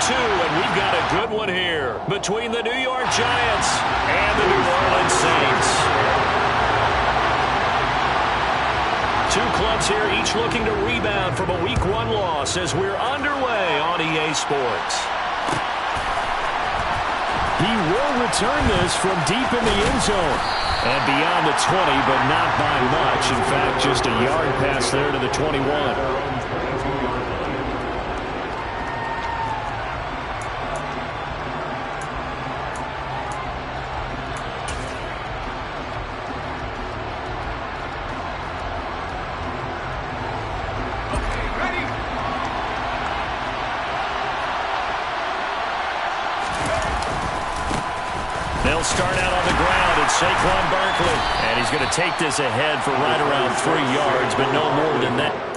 2, and we've got a good one here between the New York Giants and the New Orleans Saints. Two clubs here each looking to rebound from a Week 1 loss as we're underway on EA Sports. He will return this from deep in the end zone. And beyond the 20, but not by much. In fact, just a yard pass there to the 21. They'll start out on the ground. It's Saquon Barkley. And he's going to take this ahead for right around 3 yards, but no more than that.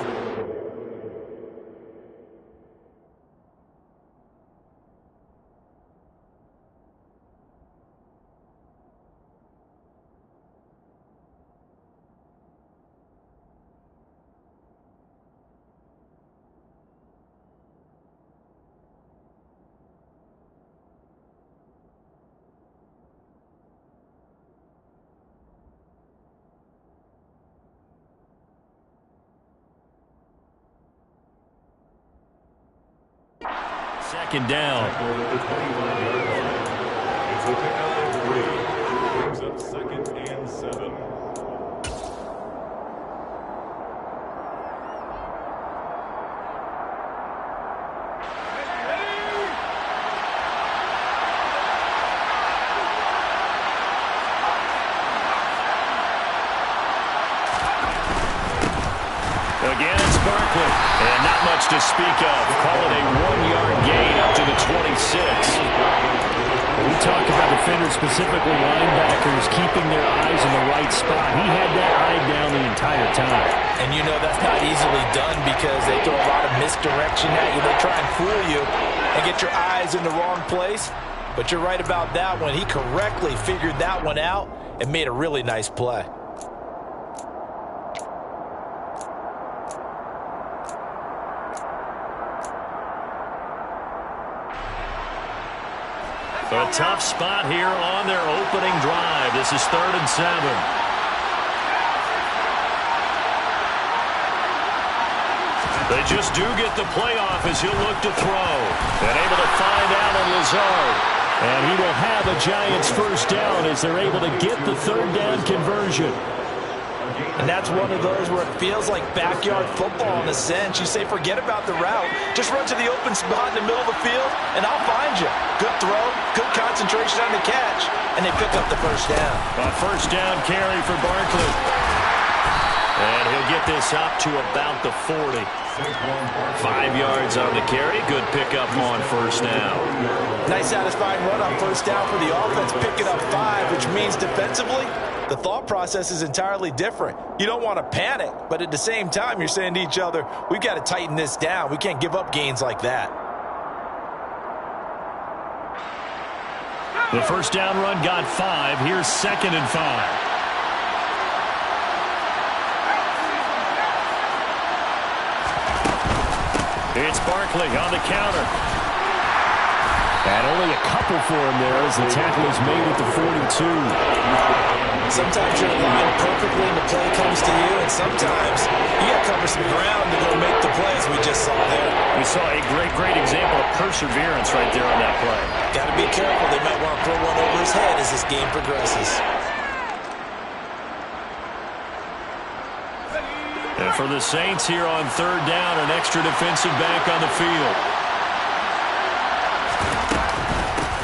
Second down. It's a pickup of 3. Brings up 2nd and 7. Again, it's Barkley. And not much to speak of. Call it a 1-yard gain up to the 26. We talk about defenders, specifically linebackers, keeping their eyes in the right spot. He had that eye down the entire time. And you know that's not easily done because they throw a lot of misdirection at you. They try and fool you and get your eyes in the wrong place. But you're right about that one. He correctly figured that one out and made a really nice play. A tough spot here on their opening drive. This is 3rd and 7. They just do get the playoff as he'll look to throw. And able to find Allen Lazard. And he will have a Giants first down as they're able to get the 3rd down conversion. And that's one of those where it feels like backyard football in a sense. You say, forget about the route. Just run to the open spot in the middle of the field, and I'll find you. Good throw, good concentration on the catch, and they pick up the first down. A first down carry for Barkley. And he'll get this up to about the 40. 5 yards on the carry. Good pickup on first down. Nice satisfying run on first down for the offense. Picking up 5, which means defensively, the thought process is entirely different. You don't want to panic, but at the same time, you're saying to each other, we've got to tighten this down. We can't give up gains like that. The first down run got 5. Here's 2nd and 5. It's Barkley on the counter. And only a couple for him there as the tackle is made at the 42. Sometimes you're aligned perfectly and the play comes to you, and sometimes you got to cover some ground to go make the plays we just saw there. We saw a great example of perseverance right there on that play. Got to be careful. They might want to throw one over his head as this game progresses. And for the Saints here on 3rd down, an extra defensive back on the field.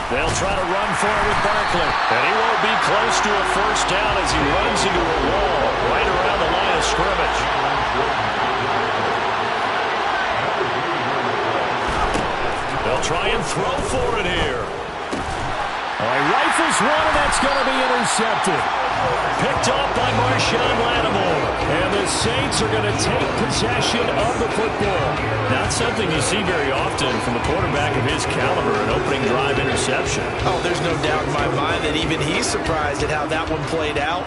They'll try to run for it with Barkley. And he won't be close to a first down as he runs into a wall right around the line of scrimmage. They'll try and throw for it here. All right, rifles one, and that's going to be intercepted. Picked up by Marshawn Lattimore. And the Saints are going to take possession of the football. Not something you see very often from a quarterback of his caliber, an opening drive interception. Oh, there's no doubt in my mind that even he's surprised at how that one played out.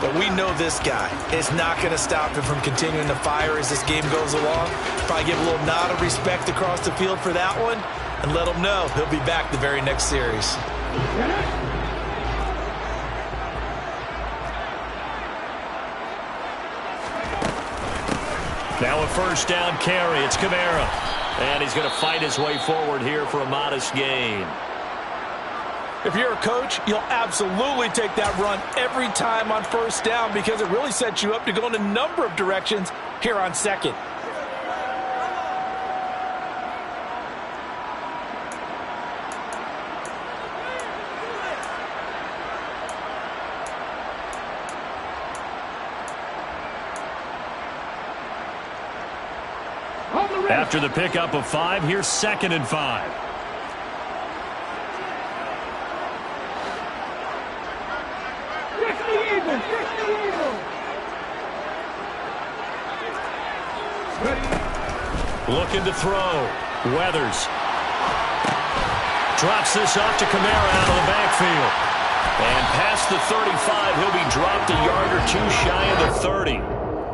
But we know this guy is not going to stop him from continuing to fire as this game goes along. Probably give a little nod of respect across the field for that one. and let him know he'll be back the very next series. Now a first down carry. It's Kamara. And he's going to fight his way forward here for a modest gain. If you're a coach, you'll absolutely take that run every time on first down because it really sets you up to go in a number of directions here on second. After the pickup of 5, here's 2nd and 5. Looking to throw. Weathers. Drops this off to Kamara out of the backfield. And past the 35, he'll be dropped a yard or two shy of the 30.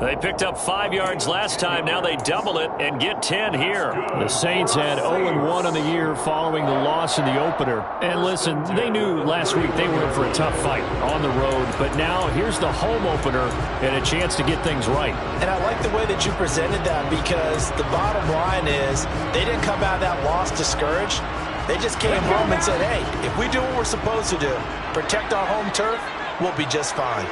They picked up 5 yards last time. Now they double it and get 10 here. The Saints had 0-1 on the year following the loss in the opener. And listen, they knew last week they were in for a tough fight on the road. But now here's the home opener and a chance to get things right. And I like the way that you presented that because the bottom line is they didn't come out of that loss discouraged. They just came home and said, hey, if we do what we're supposed to do, protect our home turf, we'll be just fine.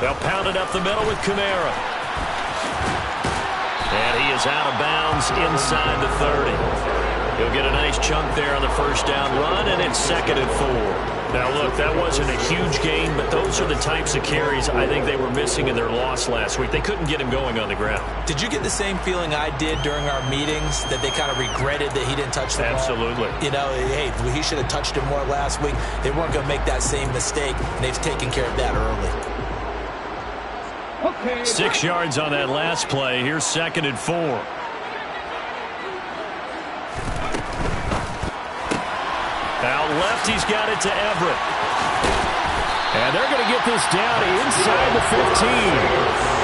They'll pound it up the middle with Kamara. And he is out of bounds inside the 30. He'll get a nice chunk there on the first down run, and it's 2nd and 4. Now, look, that wasn't a huge gain, but those are the types of carries I think they were missing in their loss last week. They couldn't get him going on the ground. Did you get the same feeling I did during our meetings, that they kind of regretted that he didn't touch the ball? Absolutely. You know, hey, he should have touched it more last week. They weren't going to make that same mistake, and they've taken care of that early. 6 yards on that last play. Here's 2nd and 4. Out left, he's got it to Everett. And they're going to get this down inside the 15.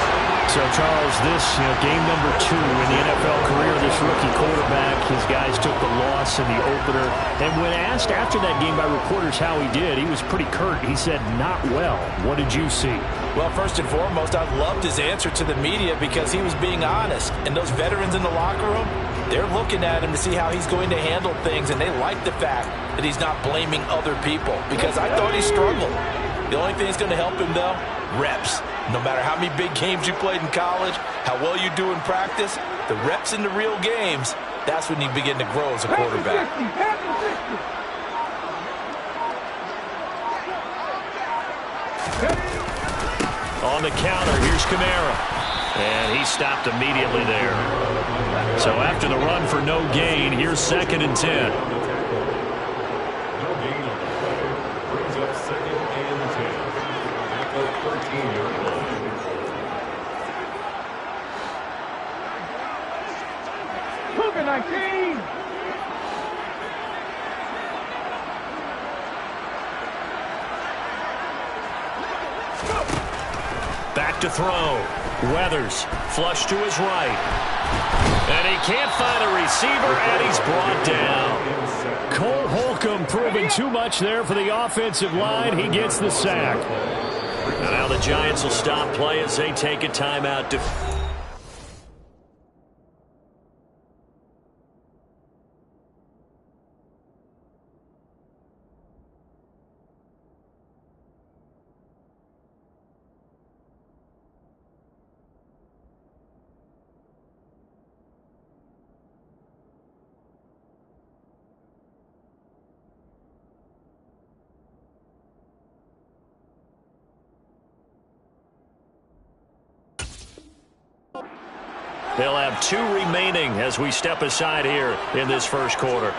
So, Charles, this game number 2 in the NFL career, this rookie quarterback. His guys took the loss in the opener. And when asked after that game by reporters how he did, he was pretty curt. He said, not well. What did you see? Well, first and foremost, I loved his answer to the media because he was being honest. And those veterans in the locker room, they're looking at him to see how he's going to handle things, and they like the fact that he's not blaming other people because I thought he struggled. The only thing that's going to help him, though, reps. No matter how many big games you played in college, how well you do in practice, the reps in the real games, that's when you begin to grow as a quarterback. On the counter, here's Kamara. And he stopped immediately there. So after the run for no gain, here's 2nd and 10. No gain on the play. Brings up 2nd and 10. At the 13-yard line. Cougar 19. Back to throw. Weathers, flush to his right. And he can't find a receiver, and he's brought down. Cole Holcomb proving too much there for the offensive line. He gets the sack. And now the Giants will stop play as they take a timeout. They'll have 2 remaining as we step aside here in this first quarter.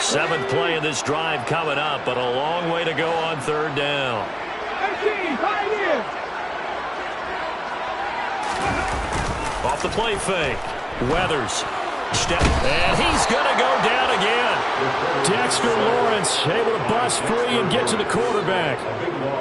Seventh play of this drive coming up, but a long way to go on third down. 18, tight end. Off the play fake. Weathers. And he's going to go down again. Dexter Lawrence able to bust free and get to the quarterback.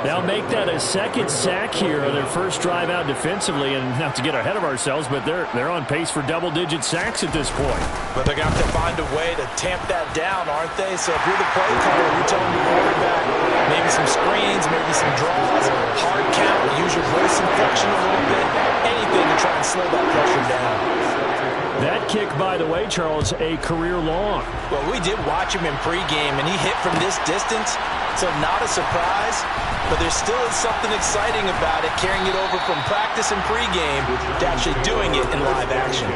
They'll make that a second sack here on their first drive out defensively. And not to get ahead of ourselves, but they're on pace for double-digit sacks at this point. But they're going to have to find a way to tamp that down, aren't they? So if you're the play caller, you're telling the quarterback maybe some screens, maybe some draws, hard count, use your voice inflection a little bit, anything to try and slow that pressure down. That kick, by the way, Charles, a career long. Well, we did watch him in pregame, and he hit from this distance, so not a surprise. But there still is something exciting about it, carrying it over from practice and pregame to actually doing it in live action.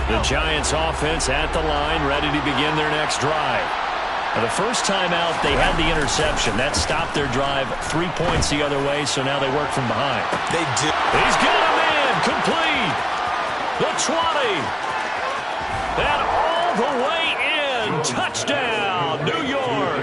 The Giants offense at the line, ready to begin their next drive. Now, the first time out, they had the interception. That stopped their drive 3 points the other way, so now they work from behind. They do. He's got him in, complete. The 20. And all the way in. Touchdown, New York.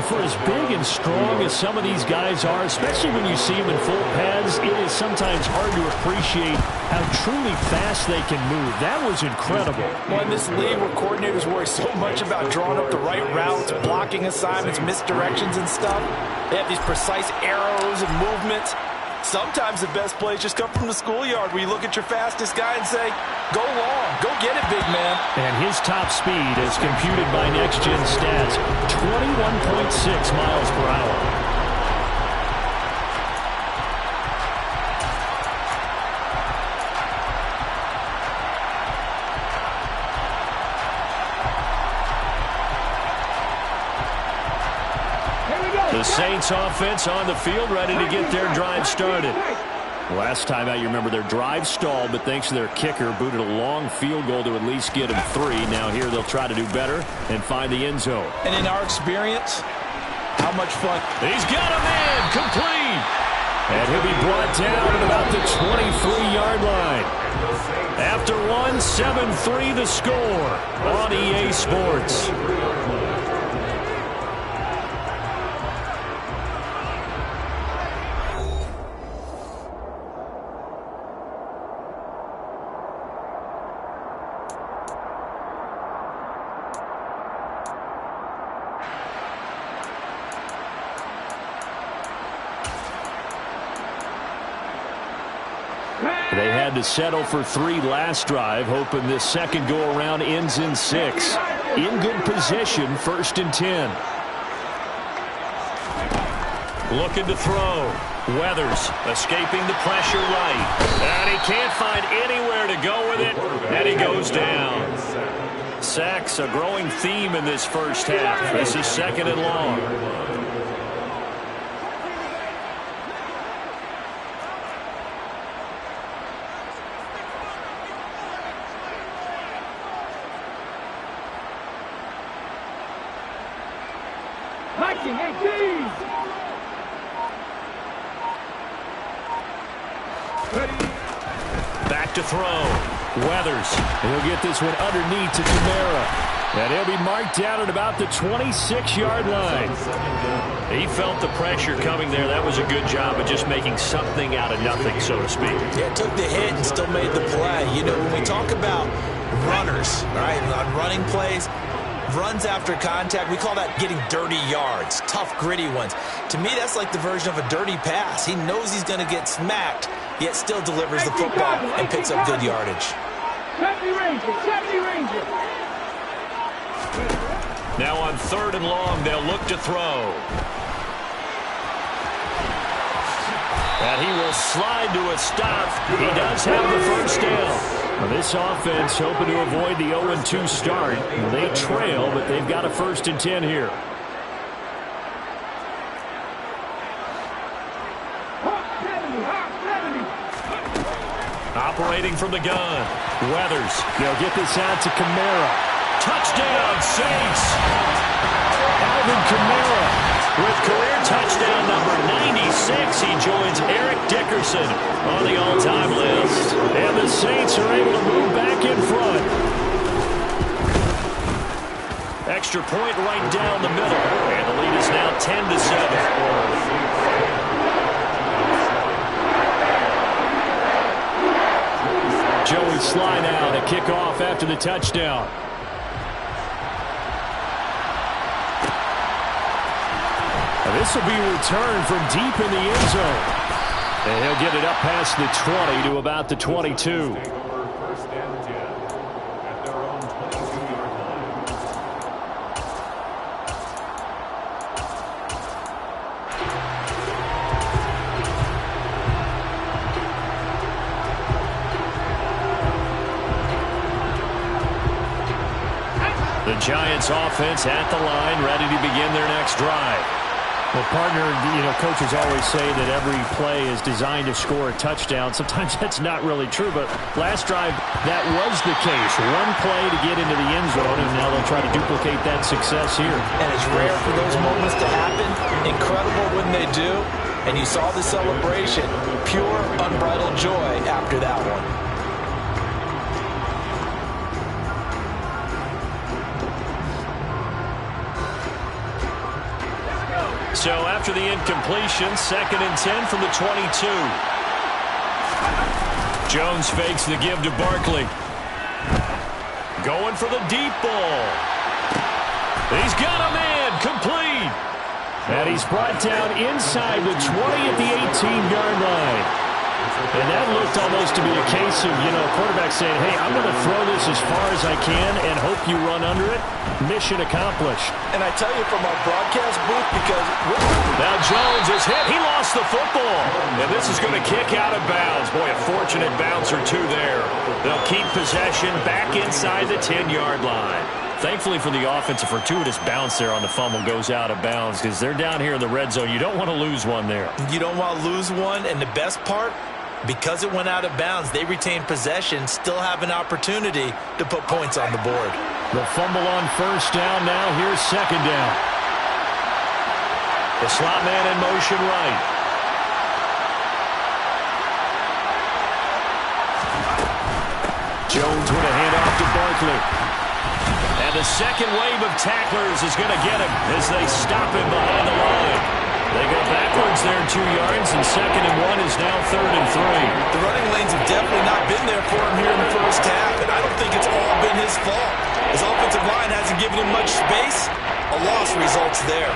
For as big and strong as some of these guys are, especially when you see them in full pads, it is sometimes hard to appreciate how truly fast they can move. That was incredible. Well, in this league where coordinators worry so much about drawing up the right routes, blocking assignments, misdirections and stuff, they have these precise arrows and movements. Sometimes the best plays just come from the schoolyard where you look at your fastest guy and say, go long, go get it, big man. And his top speed, as computed by Next Gen Stats, 21.6 miles per hour. The Saints offense on the field, ready to get their drive started. Last time out, you remember their drive stalled, but thanks to their kicker, booted a long field goal to at least get them 3. Now here they'll try to do better and find the end zone. And in our experience, how much fun. He's got him in, complete. And he'll be brought down at about the 23-yard line. After one, 7-3 the score on EA Sports. They had to settle for 3 last drive, hoping this second go-around ends in 6. In good position, 1st and 10. Looking to throw. Weathers escaping the pressure right. And he can't find anywhere to go with it, and he goes down. Sacks, a growing theme in this first half. This is 2nd and long. Back to throw. Weathers. And he'll get this one underneath to Kamara. And he'll be marked down at about the 26-yard line. He felt the pressure coming there. That was a good job of just making something out of nothing, so to speak. Yeah, took the hit and still made the play. You know, when we talk about runners, right, on running plays, runs after contact, we call that getting dirty yards, tough, gritty ones. To me, that's like the version of a dirty pass. He knows he's going to get smacked, yet still delivers the football and picks up good yardage. Now on 3rd and long, they'll look to throw. And he will slide to a stop. He does have the first down. Well, this offense hoping to avoid the 0-2 start. They trail, but they've got a 1st and 10 here. Operating from the gun. Weathers. They'll get this out to Kamara. Touchdown, Saints. Alvin Kamara with career touchdown number 96. He joins Eric Dickerson on the all-time list. And the Saints are able to move back in front. Extra point right down the middle. And the lead is now 10-7. Joey Sly now to kick off after the touchdown. This will be returned from deep in the end zone. And he'll get it up past the 20 to about the 22. First and 10 at their own 22-yard line. The Giants offense at the line, ready to begin their next drive. Well, partner, coaches always say that every play is designed to score a touchdown. Sometimes that's not really true, but last drive, that was the case. One play to get into the end zone, and now they'll try to duplicate that success here. And it's rare for those moments to happen. Incredible when they do. And you saw the celebration. Pure, unbridled joy after that one. So after the incompletion, 2nd and 10 from the 22. Jones fakes the give to Barkley. Going for the deep ball. He's got a man, complete. And he's brought down inside the 20 at the 18-yard line. And that looked almost to be a case of, quarterback saying, hey, I'm going to throw this as far as I can and hope you run under it. Mission accomplished. And I tell you from our broadcast booth, because now Jones is hit. He lost the football. And this is going to kick out of bounds. Boy, a fortunate bounce or two there. They'll keep possession back inside the 10-yard line. Thankfully for the offense, a fortuitous bounce there on the fumble goes out of bounds because they're down here in the red zone. You don't want to lose one there. You don't want to lose one. And the best part, because it went out of bounds, they retain possession, still have an opportunity to put points on the board. The fumble on first down now. Here's second down. The slot man in motion right. Jones with a handoff to Barkley. And the second wave of tacklers is going to get him as they stop him behind the line. They go backwards there 2 yards, and 2nd and 1 is now 3rd and 3. The running lanes have definitely not been there for him here in the first half, and I don't think it's all been his fault. His offensive line hasn't given him much space. A loss results there.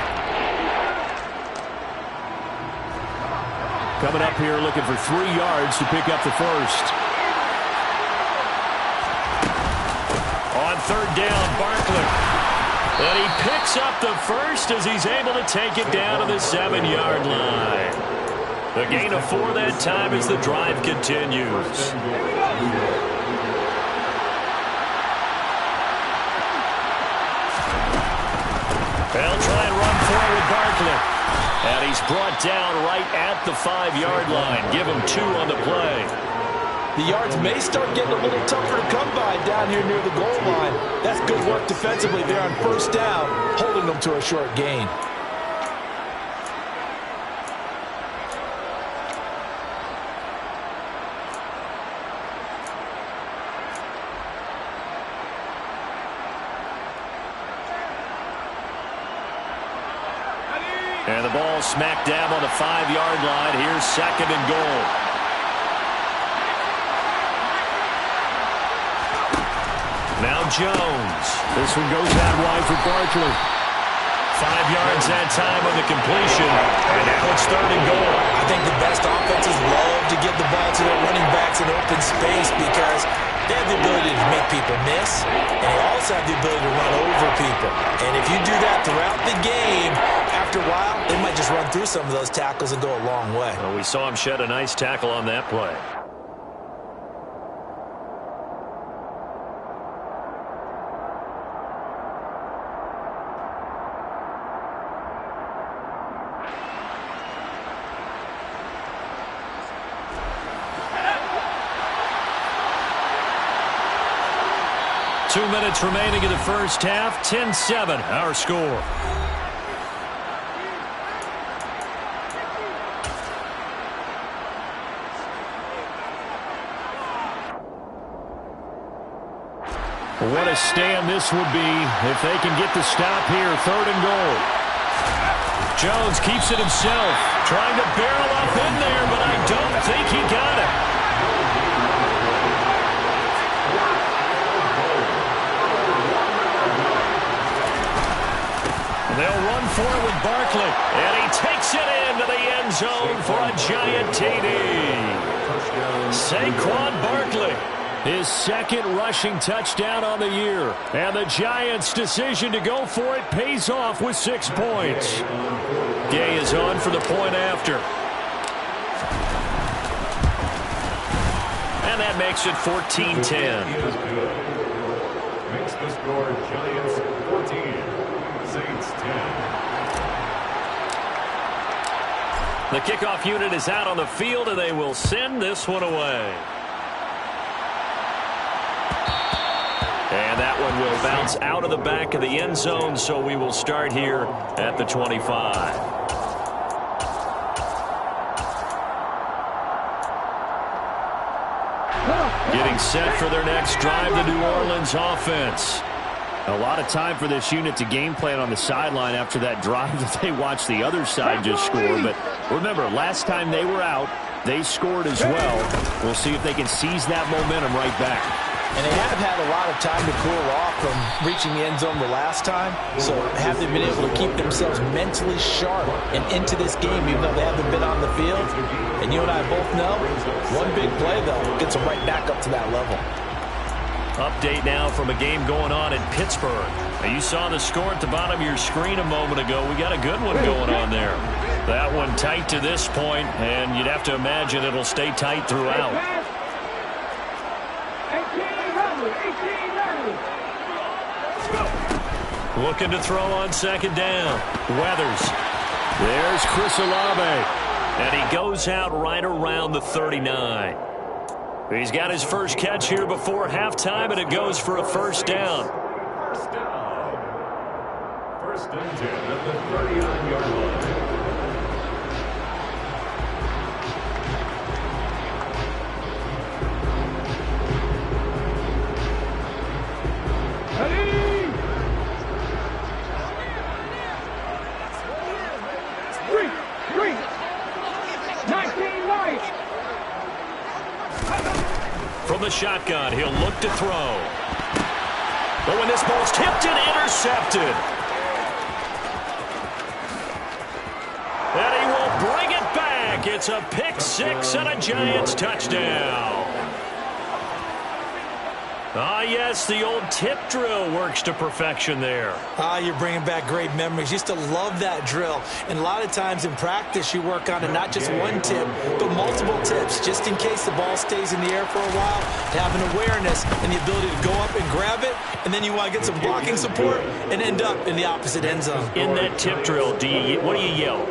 Coming up here looking for 3 yards to pick up the first. On 3rd down, Barkley. And he picks up the first as he's able to take it down to the 7-yard line. The gain of 4 that time as the drive continues. They'll try and run forward Barkley. And he's brought down right at the 5-yard line. Give him 2 on the play. The yards may start getting a little tougher to come by down here near the goal line. That's good work defensively there on first down, holding them to a short gain. And the ball smack dab on the 5-yard line. Here's 2nd and goal. Now Jones. This one goes out wide for Barkley. 5 yards that time on the completion. And now it's 3rd and goal. I think the best offenses love to give the ball to their running backs in open space because they have the ability to make people miss, and they also have the ability to run over people. And if you do that throughout the game, after a while, they might just run through some of those tackles and go a long way. Well, we saw him shed a nice tackle on that play. 2 minutes remaining in the first half. 10-7, our score. What a stand this would be if they can get the stop here. 3rd and goal. Jones keeps it himself. Trying to barrel up in there, but I don't think he got it. They'll run for it with Barkley. And he takes it into the end zone for a giant TD. Saquon Barkley. His 2nd rushing touchdown on the year. And the Giants' decision to go for it pays off with 6 points. Gay is on for the point after. And that makes it 14-10. Makes the score Giants 14, Saints 10. The kickoff unit is out on the field, and they will send this one away. And that one will bounce out of the back of the end zone, so we will start here at the 25. Getting set for their next drive, the New Orleans offense. A lot of time for this unit to game plan on the sideline after that drive that they watched the other side just score. But remember, last time they were out, they scored as well. We'll see if they can seize that momentum right back. And they have had a lot of time to cool off from reaching the end zone the last time. So have they been able to keep themselves mentally sharp and into this game, even though they haven't been on the field? And you and I both know, one big play, though, gets them right back up to that level. Update now from a game going on in Pittsburgh. Now, you saw the score at the bottom of your screen a moment ago. We got a good one going on there. That one tight to this point, and you'd have to imagine it'll stay tight throughout. Looking to throw on 2nd down. Weathers. There's Chris Olave. And he goes out right around the 39. He's got his first catch here before halftime, and it goes for a 1st down. First down. 1st and 10 at the 39-yard line. From the shotgun, he'll look to throw. But when this ball's tipped and intercepted. And he will bring it back. It's a pick 6 and a Giants touchdown. Ah, yes, the old tip drill works to perfection there. Ah, you're bringing back great memories. Used to love that drill. And a lot of times in practice, you work on it, not just one tip, but multiple tips, just in case the ball stays in the air for a while, to have an awareness and the ability to go up and grab it, and then you want to get some blocking support and end up in the opposite end zone. In that tip drill, what do you yell?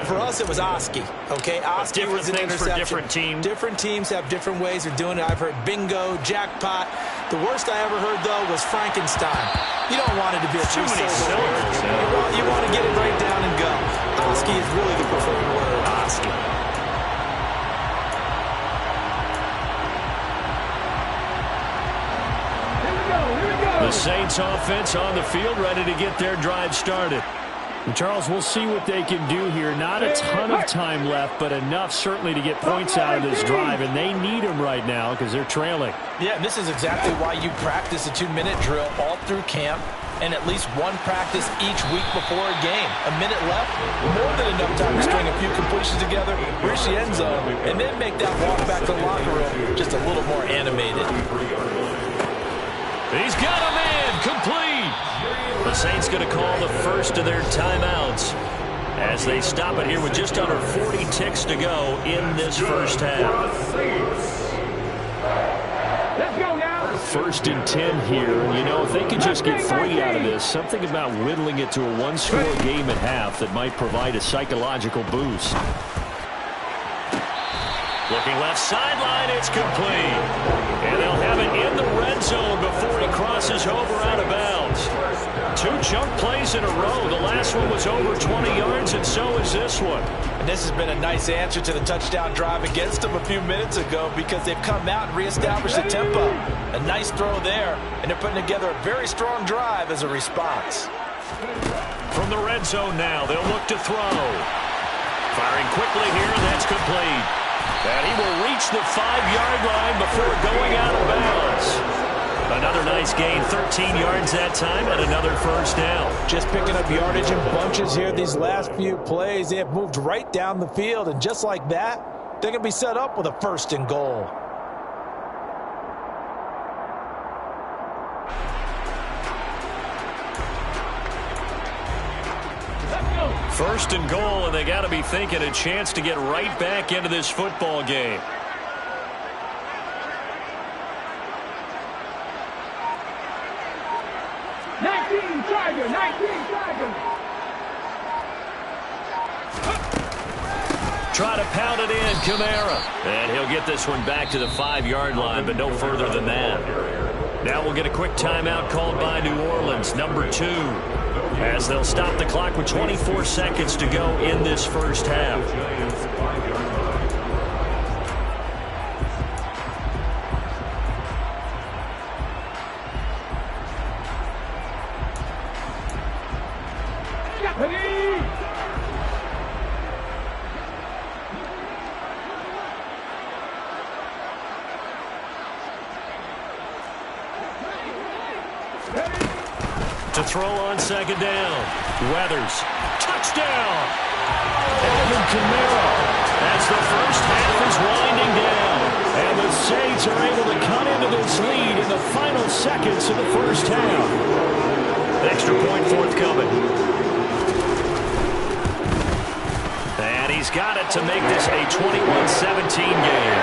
For us, it was Oski. Okay, Oski was an interception. For different teams. Different teams have different ways of doing it. I've heard bingo, jackpot. The worst I ever heard, though, was Frankenstein. You don't want it to be a three-syllable word. You want to get it right down and go. Oski is really the preferred word. Oski. The Saints offense on the field, ready to get their drive started. And Charles, we'll see what they can do here. Not a ton of time left, but enough certainly to get points out of this drive, and they need them right now because they're trailing. Yeah, this is exactly why you practice a 2-minute drill all through camp and at least one practice each week before a game. A minute left, more than enough time to string a few completions together, reach the end zone, and then make that walk back to the locker room just a little more animated. He's got him in, complete. The Saints going to call the first of their timeouts as they stop it here with just under 40 ticks to go in this first half. Let's go now. 1st and 10 here. And, you know, if they can just get 3 out of this, something about whittling it to a one-score game at half that might provide a psychological boost. Looking left sideline, it's complete. And they'll have it in the red zone before he crosses over out of bounds. 2 chunk plays in a row. The last one was over 20 yards, and so is this one. And this has been a nice answer to the touchdown drive against them a few minutes ago because they've come out and reestablished the tempo. A nice throw there, and they're putting together a very strong drive as a response. From the red zone now, they'll look to throw. Firing quickly here, and that's complete. And he will reach the 5-yard line before going out of bounds. Another nice gain, 13 yards that time, and another first down. Just picking up yardage in bunches here these last few plays. They have moved right down the field, and just like that, they're going to be set up with a 1st and goal. First and goal, and they got to be thinking a chance to get right back into this football game. Try to pound it in, Kamara. And he'll get this one back to the 5-yard line, but no further than that. Now we'll get a quick timeout called by New Orleans, number 2, as they'll stop the clock with 24 seconds to go in this first half. To throw on second down. Weathers. Touchdown! Alvin Kamara as the first half is winding down. And the Saints are able to cut into this lead in the final seconds of the first half. Extra point forthcoming. And he's got it to make this a 21-17 game.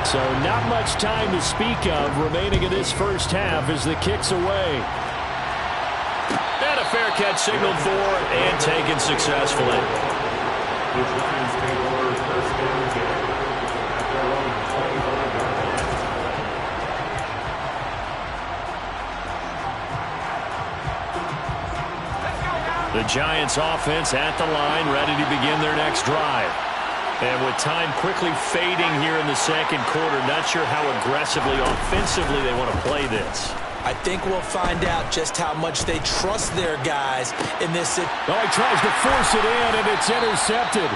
So not much time to speak of remaining in this first half as the kick's away. And a fair catch signaled for and taken successfully. The Giants offense at the line, ready to begin their next drive. And with time quickly fading here in the second quarter, not sure how aggressively, offensively they want to play this. I think we'll find out just how much they trust their guys in this. Oh, he tries to force it in, and it's intercepted.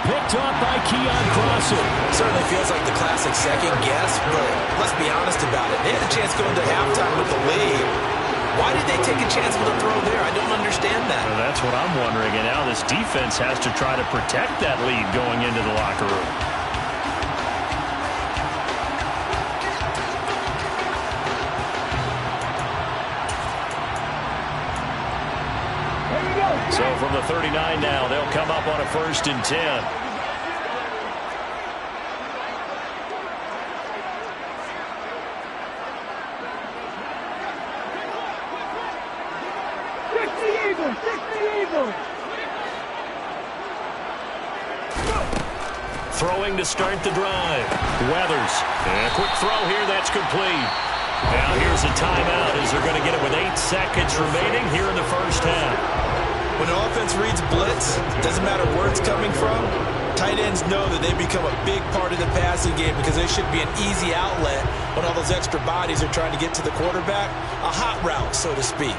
Picked up by Keon Crossen. Certainly feels like the classic second guess, but let's be honest about it. They had a chance going to halftime with the lead. Why did they take a chance with a throw there? I don't understand that. Well, that's what I'm wondering. And now this defense has to try to protect that lead going into the locker room. So from the 39 now, they'll come up on a 1st and 10. Throwing to start the drive. Weathers. And a quick throw here. That's complete. Now here's a timeout as they're going to get it with 8 seconds remaining here in the first half. When an offense reads blitz, doesn't matter where it's coming from, tight ends know that they become a big part of the passing game because they should be an easy outlet when all those extra bodies are trying to get to the quarterback. A hot route, so to speak.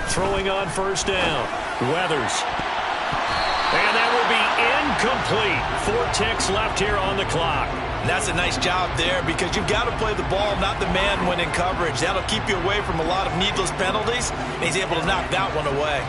Throwing on first down. Weathers. And that will be incomplete. 4 ticks left here on the clock. And that's a nice job there because you've got to play the ball, not the man when in coverage. That'll keep you away from a lot of needless penalties. And he's able to knock that one away.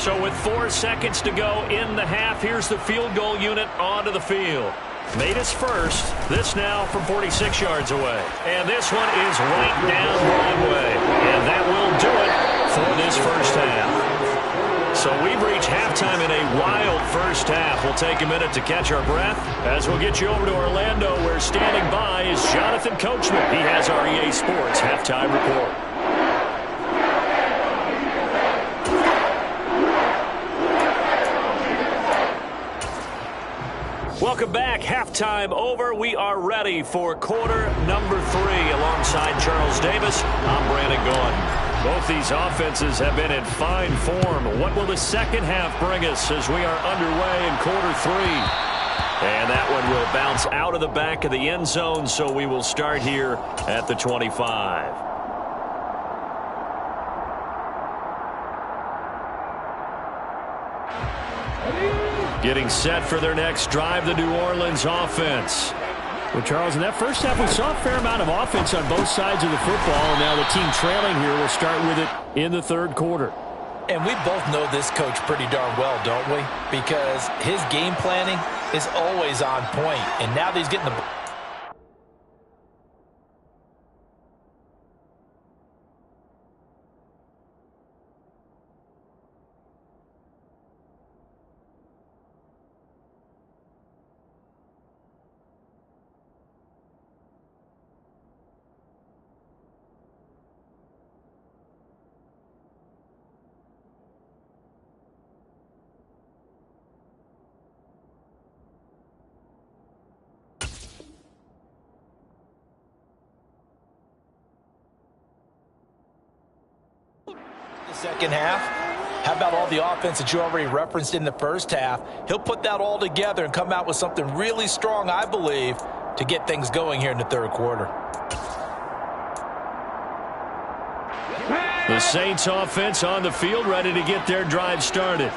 So with 4 seconds to go in the half, here's the field goal unit onto the field. Made his first. This now from 46 yards away. And this one is right down Broadway. And that will do it for this first half. So we've reached halftime in a wild first half. We'll take a minute to catch our breath as we'll get you over to Orlando, where standing by is Jonathan Coachman. He has our EA Sports halftime report. Welcome back. Halftime over. We are ready for quarter number 3. Alongside Charles Davis, I'm Brandon Gaudin. Both these offenses have been in fine form. What will the second half bring us as we are underway in quarter 3? And that one will bounce out of the back of the end zone, so we will start here at the 25. Getting set for their next drive, the New Orleans offense. Well, Charles, in that first half, we saw a fair amount of offense on both sides of the football, and now the team trailing here will start with it in the third quarter. And we both know this coach pretty darn well, don't we? Because his game planning is always on point, and now that he's getting the second half. How about all the offense that you already referenced in the first half? He'll put that all together and come out with something really strong, I believe, to get things going here in the third quarter. The Saints offense on the field, ready to get their drive started.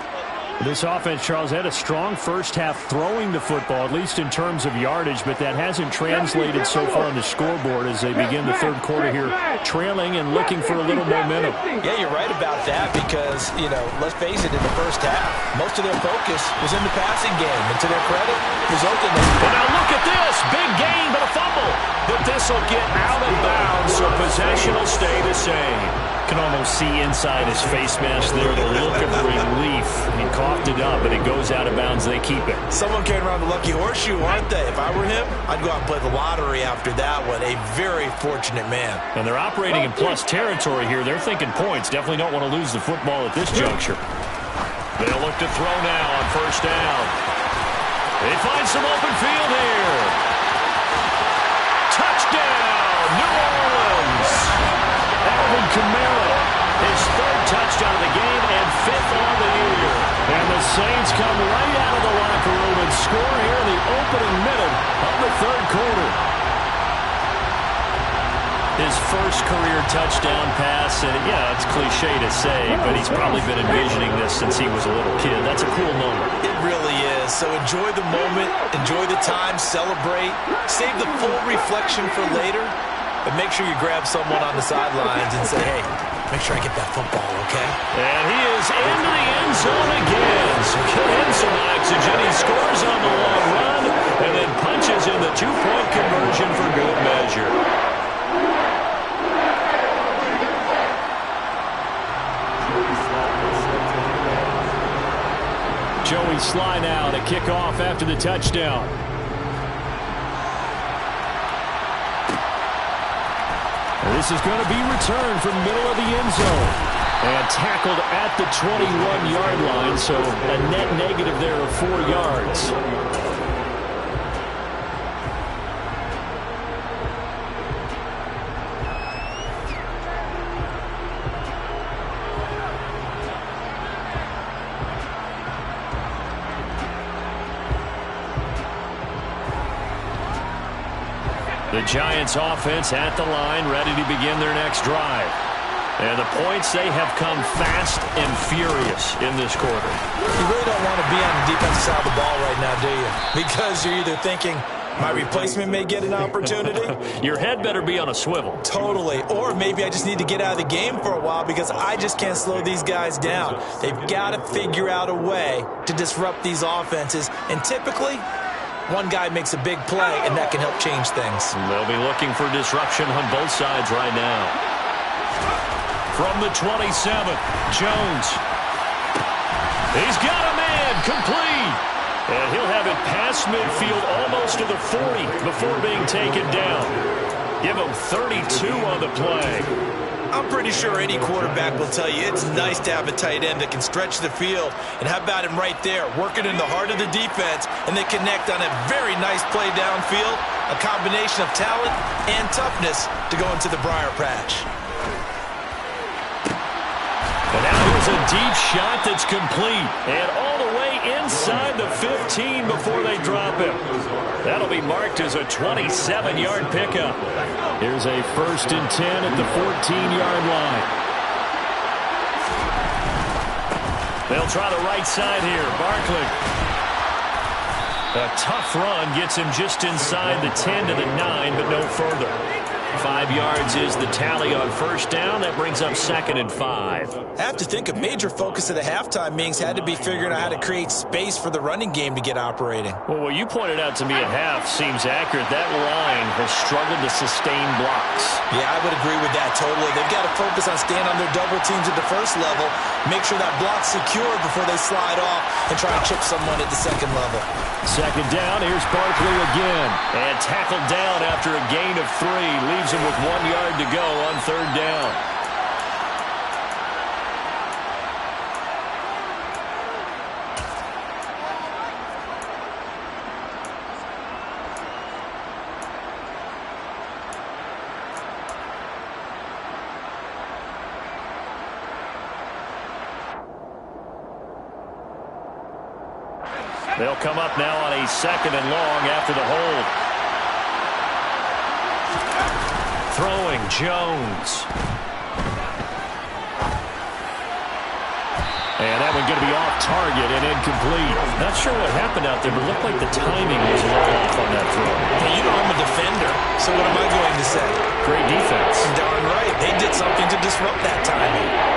This offense, Charles, had a strong first half throwing the football, at least in terms of yardage, but that hasn't translated so far on the scoreboard as they begin the third quarter here, trailing and looking for a little momentum. Yeah, you're right about that because, you know, let's face it, in the first half, most of their focus was in the passing game. And to their credit, resulted in But now look at this. Big gain, but a fumble. But this will get out of bounds, so possession will stay the same. Can almost see inside his face mask there the look of relief. He coughed it up, but it goes out of bounds. They keep it. Someone carrying around the lucky horseshoe, aren't they? If I were him, I'd go out and play the lottery after that one. A very fortunate man. And they're operating in plus territory here. They're thinking points. Definitely don't want to lose the football at this juncture. They'll look to throw now on first down. They find some open field here. Touchdown, New Orleans. Alvin Kamara, his 3rd touchdown of the game and 5th on the year. And the Saints come right out of the locker room and score here in the opening minute of the third quarter. His first career touchdown pass, and yeah, it's cliche to say, but he's probably been envisioning this since he was a little kid. That's a cool moment. It really is. So enjoy the moment, enjoy the time, celebrate, save the full reflection for later, but make sure you grab someone on the sidelines and say, hey, make sure I get that football, okay? And he is into the end zone again. So get him some oxygen. He scores on the long run and then punches in the 2-point conversion for good measure. Joey Sly now to kick off after the touchdown. This is going to be returned from middle of the end zone. And tackled at the 21-yard line, so a net negative there of 4 yards. The Giants offense at the line, ready to begin their next drive. And the points, they have come fast and furious in this quarter. You really don't want to be on the defensive side of the ball right now, do you? Because you're either thinking, My replacement may get an opportunity. Your head better be on a swivel. Totally. Or maybe I just need to get out of the game for a while because I just can't slow these guys down. They've got to figure out a way to disrupt these offenses. And typically, one guy makes a big play, and that can help change things. They'll be looking for disruption on both sides right now. From the 27th, Jones. He's got a man, complete. And he'll have it past midfield almost to the 40 before being taken down. Give him 32 on the play. I'm pretty sure any quarterback will tell you it's nice to have a tight end that can stretch the field. And how about him right there, working in the heart of the defense, and they connect on a very nice play downfield, a combination of talent and toughness to go into the briar patch. And now here's a deep shot that's complete. And all the way inside the 15 before they drop him. That'll be marked as a 27-yard pickup. Here's a 1st and 10 at the 14-yard line. They'll try the right side here. Barkley. A tough run gets him just inside the 10 to the 9, but no further. 5 yards is the tally on 1st down. That brings up 2nd and 5. I have to think a major focus of the halftime meetings had to be figuring out how to create space for the running game to get operating. Well, what you pointed out to me at half seems accurate. That line has struggled to sustain blocks. Yeah, I would agree with that totally. They've got to focus on staying on their double teams at the 1st level, make sure that block's secured before they slide off and try to chip someone at the 2nd level. 2nd down, here's Barkley again. And tackled down after a gain of 3. Leaves him with 1 yard to go on 3rd down. They'll come up now on a 2nd and long after the hold. Throwing, Jones. And that one going to be off target and incomplete. Not sure what happened out there, but it looked like the timing was a little off on that throw. Hey, you know I'm a defender, so what am I going to say? Great defense. Darn right. They did something to disrupt that timing.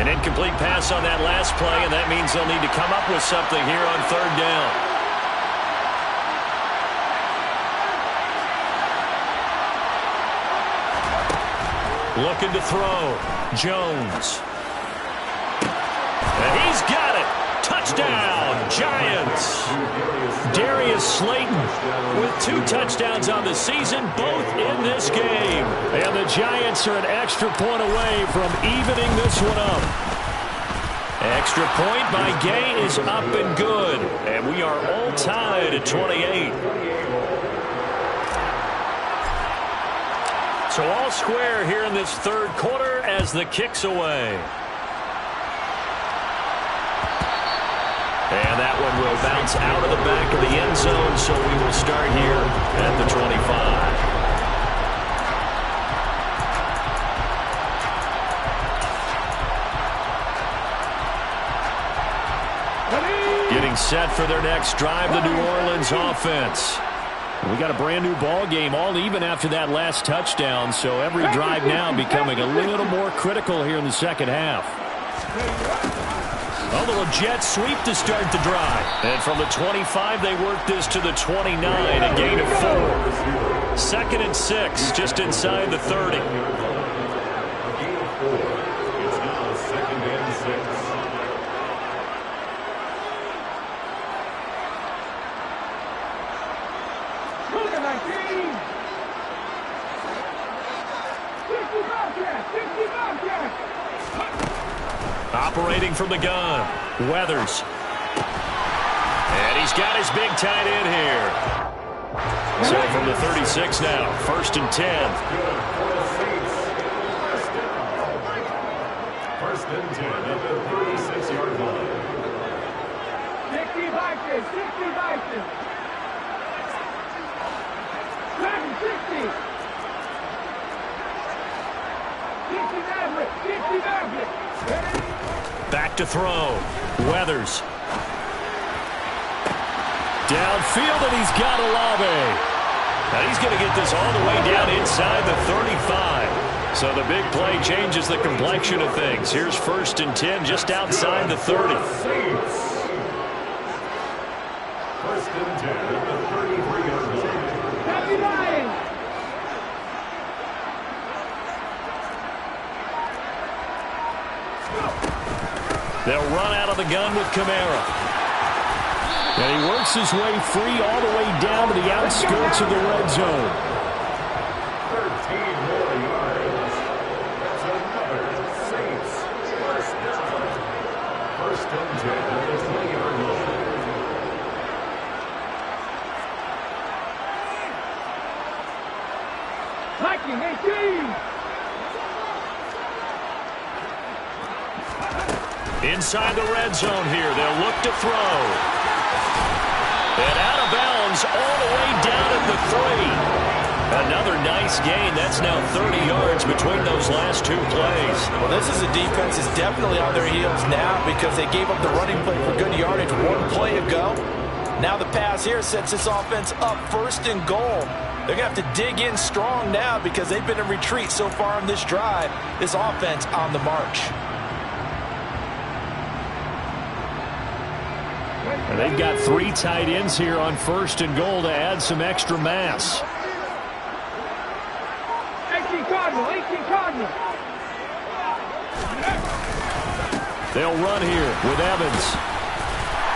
Incomplete pass on that last play, and that means they'll need to come up with something here on 3rd down. Looking to throw. Jones. And he's got it. Touchdown, Giants. Darius Slayton with 2 touchdowns on the season, both in this game. And the Giants are an extra point away from evening this one up. Extra point by Gay is up and good. And we are all tied at 28. So all square here in this 3rd quarter as the kick's away. And that one will bounce out of the back of the end zone, so we will start here at the 25. Getting set for their next drive, the New Orleans offense. We got a brand new ball game, all even after that last touchdown, so every drive now becoming a little more critical here in the 2nd half. A little jet sweep to start the drive. And from the 25, they work this to the 29, a gain of 4. 2nd and 6, just inside the 30. It's now 2nd and 6. Look at 19. 60 Bobcats. Operating from the gun, Weathers. And he's got his big tight end here. So from the 36 now, 1st and 10. 1st and 10 at the 36-yard line. 60 Vikings. 60 Vikings. 60. Back to throw. Weathers. Downfield, and he's got Olave. And he's going to get this all the way down inside the 35. So the big play changes the complexion of things. Here's 1st and 10 just outside the 30. 1st and 10 at the 33-yard line. They'll run out of the gun with Kamara. And he works his way free all the way down to the outskirts of the red zone. 13 more yards. That's another Saints first down. 1st and 10 at the 20-yard line. Liking 18. Inside the red zone here. They'll look to throw. And out of bounds all the way down at the 3. Another nice gain. That's now 30 yards between those last 2 plays. Well, this is a defense that's definitely on their heels now because they gave up the running play for good yardage 1 play ago. Now the pass here sets this offense up 1st and goal. They're going to have to dig in strong now because they've been in retreat so far on this drive. This offense on the march. And they've got 3 tight ends here on 1st and goal to add some extra mass. 18 Cardinal, 18 Cardinal. They'll run here with Evans.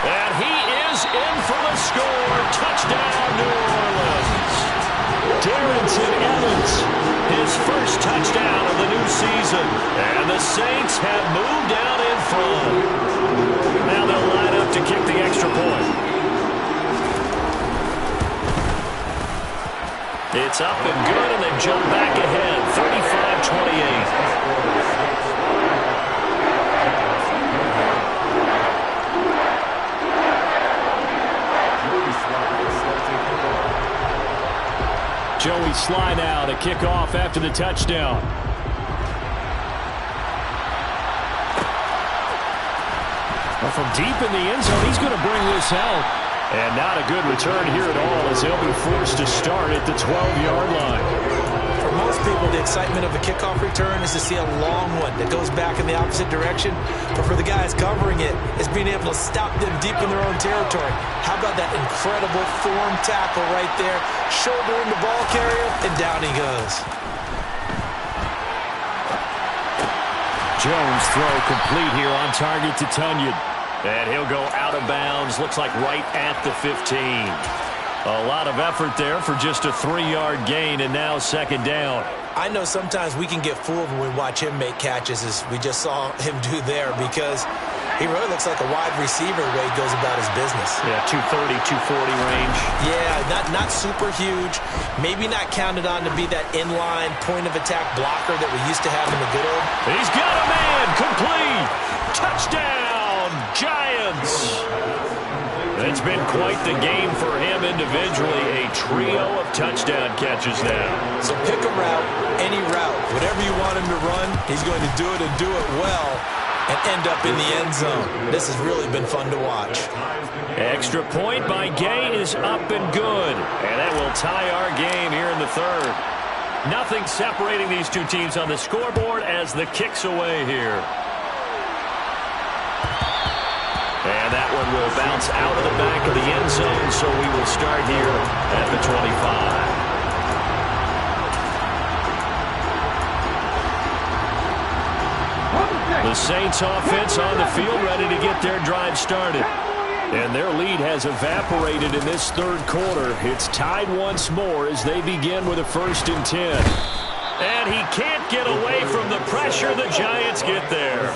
And he is in for the score. Touchdown, New Orleans. Darrynton Evans, his first touchdown of the new season. And the Saints have moved out in front. Now they'll line up to kick the extra point. It's up and good, and they jump back ahead, 35-28. Joey Sly now to kick off after the touchdown. From deep in the end zone, he's going to bring this out. And not a good return here at all as he'll be forced to start at the 12-yard line. For most people, the excitement of a kickoff return is to see a long one that goes back in the opposite direction. But for the guys covering it, it's being able to stop them deep in their own territory. How about that incredible form tackle right there? Shouldering the ball carrier, and down he goes. Jones throw complete here on target to Tunyon. And he'll go out of bounds, looks like right at the 15. A lot of effort there for just a 3-yard gain, and now 2nd down. I know sometimes we can get fooled when we watch him make catches, as we just saw him do there, because he really looks like a wide receiver the way he goes about his business. Yeah, 230, 240 range. Yeah, not super huge. Maybe not counted on to be that inline point-of-attack blocker that we used to have in the good old. He's got a man, complete. Touchdown, Giants. It's been quite the game for him individually. A trio of touchdown catches now. So pick a route, any route. Whatever you want him to run, he's going to do it and do it well and end up in the end zone. This has really been fun to watch. Extra point by Gay is up and good. And that will tie our game here in the 3rd. Nothing separating these two teams on the scoreboard as the kick's away here. And that one will bounce out of the back of the end zone, so we will start here at the 25. The Saints offense on the field ready to get their drive started. And their lead has evaporated in this 3rd quarter. It's tied once more as they begin with a 1st and 10. And he can't get away from the pressure. The Giants get there.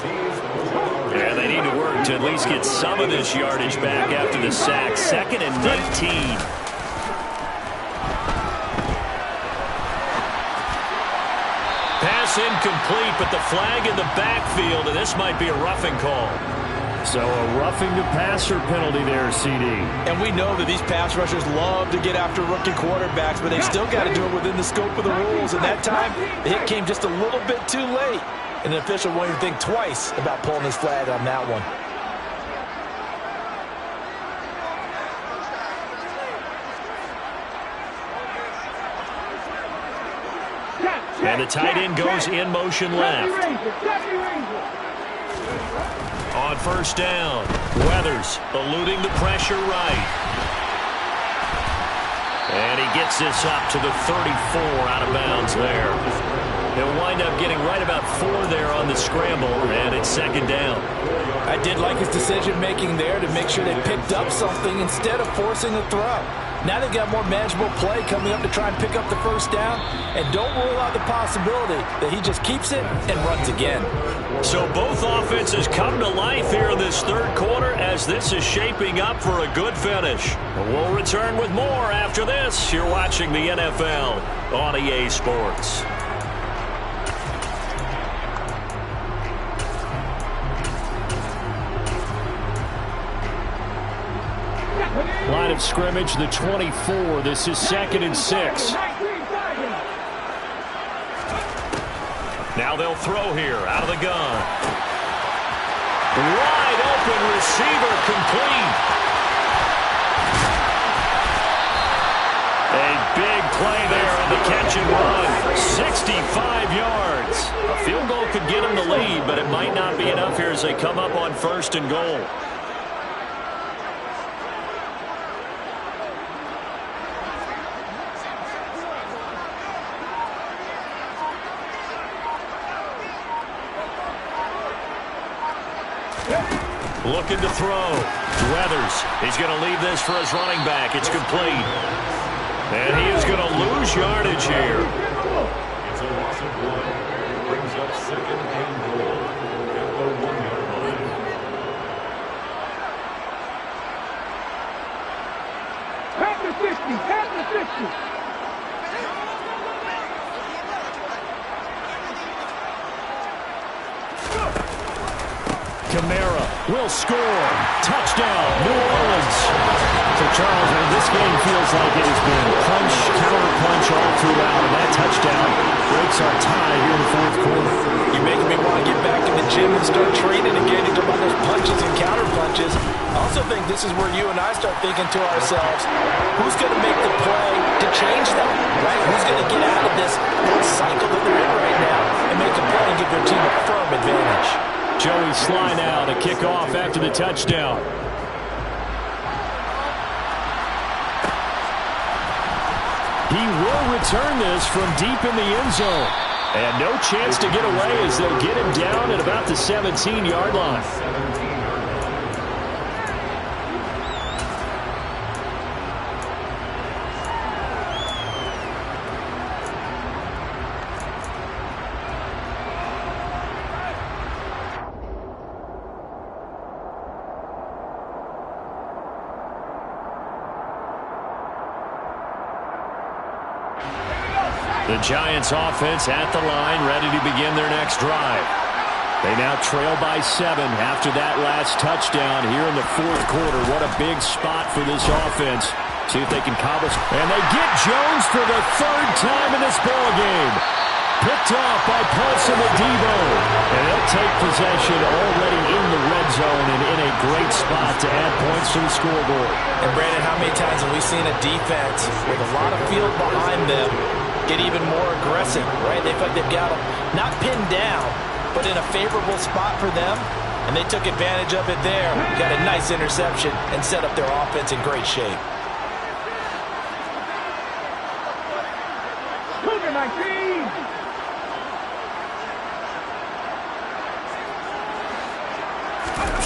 And they need to work to at least get some of this yardage back after the sack. 2nd and 19. Pass incomplete, but the flag in the backfield, and this might be a roughing call. So a roughing the passer penalty there, CD. And we know that these pass rushers love to get after rookie quarterbacks, but they've still got to do it within the scope of the rules. And that time, the hit came just a little bit too late. And the official won't even think twice about pulling his flag on that one. And the tight end goes in motion left. On first down, Weathers eluding the pressure right. And he gets this up to the 34 out of bounds there. He'll wind up getting right about 4 there on the scramble, and it's second down. I did like his decision-making there to make sure they picked up something instead of forcing the throw. Now they've got more manageable play coming up to try and pick up the first down, and don't rule out the possibility that he just keeps it and runs again. So both offenses come to life here in this third quarter as this is shaping up for a good finish. We'll return with more after this. You're watching the NFL on EA Sports. Line of scrimmage, the 24. This is 2nd and 6. Now they'll throw here out of the gun. Wide open receiver complete. A big play there on the catch and run. 65 yards. A field goal could get them the lead, but it might not be enough here as they come up on 1st and goal. Looking to throw. Weathers. He's going to leave this for his running back. It's complete. And he is going to lose yardage here. It's a loss of 1. Brings up 2nd and goal at the 1-yard line. Pat the 50. Pat the 50. Kamara will score. Touchdown, New Orleans. So, Charles, this game feels like it has been punch, counter punch all throughout. And that touchdown breaks our tie here in the 4th quarter. You're making me want to get back in the gym and start training again to run those punches and counter punches. I also think this is where you and I start thinking to ourselves, who's going to make the play to change that, right? Who's going to get out of this cycle that they're in right now and make a play and give their team a firm advantage? Joey Sly now to kick off after the touchdown. He will return this from deep in the end zone. And no chance to get away as they'll get him down at about the 17-yard line. The Giants offense at the line, ready to begin their next drive. They now trail by 7 after that last touchdown here in the 4th quarter. What a big spot for this offense. See if they can cobble. And they get Jones for the 3rd time in this ballgame. Picked off by Paulson Adebo. And they'll take possession already in the red zone and in a great spot to add points to the scoreboard. And Brandon, how many times have we seen a defense with a lot of field behind them get even more aggressive, right? They feel like they've got them not pinned down, but in a favorable spot for them, and they took advantage of it there. Got a nice interception and set up their offense in great shape. Cougar 19.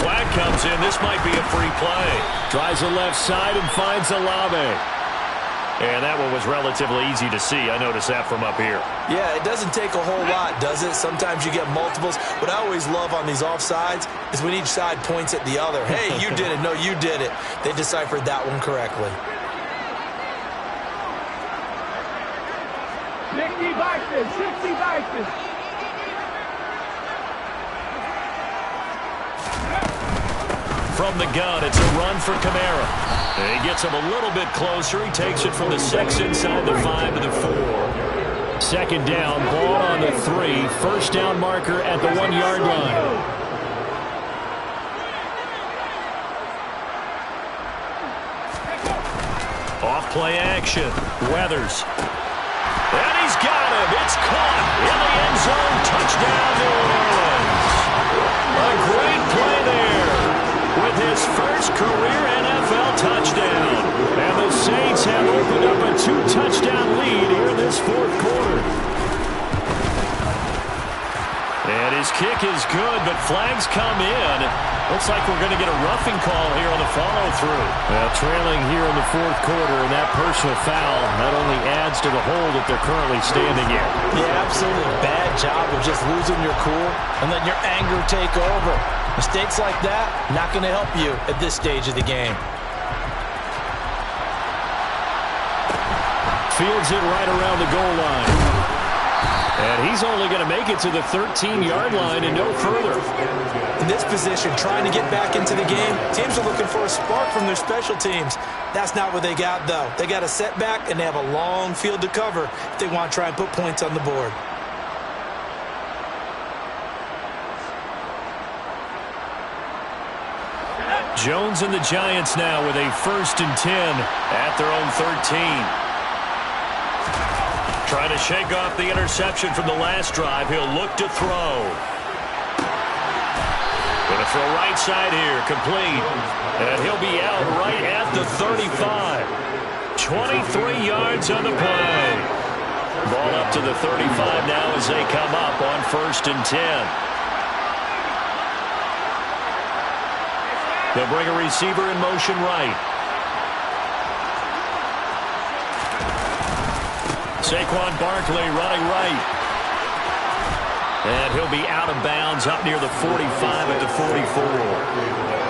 Flag comes in. This might be a free play. Tries the left side and finds Olave. And that one was relatively easy to see. I noticed that from up here. Yeah, it doesn't take a whole lot, does it? Sometimes you get multiples. What I always love on these offsides is when each side points at the other. Hey, you did it. No, you did it. They deciphered that one correctly. 60 Vikings. 60 Vikings. From the gun, it's a run for Kamara. He gets him a little bit closer. He takes it from the 6 inside the 5 to the 4. Second down, ball on the 3. First down marker at the 1-yard line. Off play action. Weathers. And he's got him. It's caught in the end zone. Touchdown, New Orleans. A great play there with his first career NFL touchdown. And the Saints have opened up a 2-touchdown lead here in this fourth quarter. And his kick is good, but flags come in. Looks like we're going to get a roughing call here on the follow-through. Trailing here in the fourth quarter, and that personal foul not only adds to the hole that they're currently standing in. Yeah, absolutely. Bad job of just losing your cool and letting your anger take over. Mistakes like that, not going to help you at this stage of the game. Fields it right around the goal line. And he's only going to make it to the 13-yard line and no further. In this position, trying to get back into the game, teams are looking for a spark from their special teams. That's not what they got, though. They got a setback, and they have a long field to cover if they want to try and put points on the board. Jones and the Giants now with a 1st and 10 at their own 13. Trying to shake off the interception from the last drive. He'll look to throw. Going to throw right side here. Complete. And he'll be out right at the 35. 23 yards on the play. Ball up to the 35 now as they come up on 1st and 10. They'll bring a receiver in motion right. Saquon Barkley running right. And he'll be out of bounds up near the 45 at the 44.